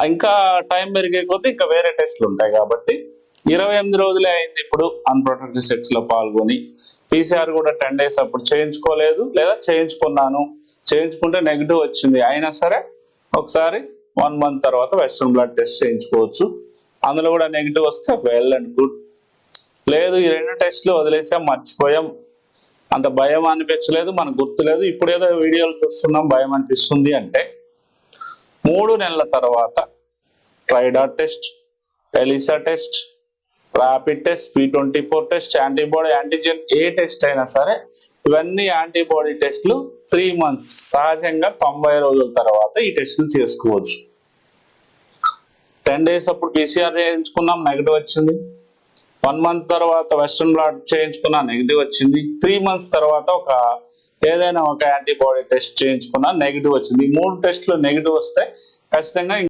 ఇంకా టైం పెరిగే కొద్దీ ఇంకా వేరే టెస్ట్లు ఉంటాయి కాబట్టి 28 రోజులే అయింది ఇప్పుడు అన్‌ప్రొటెక్టెడ్ సెక్స్ లో పాల్గొని. పీసీఆర్ కూడా 10 డేస్ అప్పుడు చేయించుకోలేదు, లేదా చేయించుకున్నాను, చేయించుకుంటే నెగిటివ్ వచ్చింది అయినా సరే ఒకసారి 1 మంత్ తర్వాత వెస్ట్రన్ బ్లాట్ టెస్ట్ చేయించుకోవచ్చు. అందులో కూడా నెగిటివ్ వస్తే వెల్ అండ్ గుడ్. లేదు ఈ 2 టెస్టులు వదిలేసాం, మర్చిపోయాం, అంత భయం అనిపించలేదు, మనకు గుర్తులేదు, ఇప్పుడు ఏదో వీడియోలు చూస్తున్నాం భయం అనిపిస్తుంది అంటే 3 నెలల తర్వాత tridot test, ELISA test, rapid test, P24 test, antibody antigen ఏ టెస్ట్ అయినా సరే ఇవన్నీ యాంటీబాడీ టెస్టులు 3 మంత్స్ సహజంగా 90 రోజుల తర్వాత ఈ టెస్టులు చేసుకోవచ్చు. 10 డేస్ అప్పుడు పీసీఆర్ చేయించుకున్నాం, నెగిటివ్ వచ్చింది. 1 మంత్ తర్వాత వెస్ట్రన్ బ్లాట్ చేయించుకున్నా, నెగిటివ్ వచ్చింది. 3 మంత్స్ తర్వాత ఏదైనా ఒక యాంటీబాడీ టెస్ట్ చేయించుకున్నా నెగిటివ్ వచ్చింది. ఈ 3 టెస్టులు నెగిటివ్ వస్తే ఖచ్చితంగా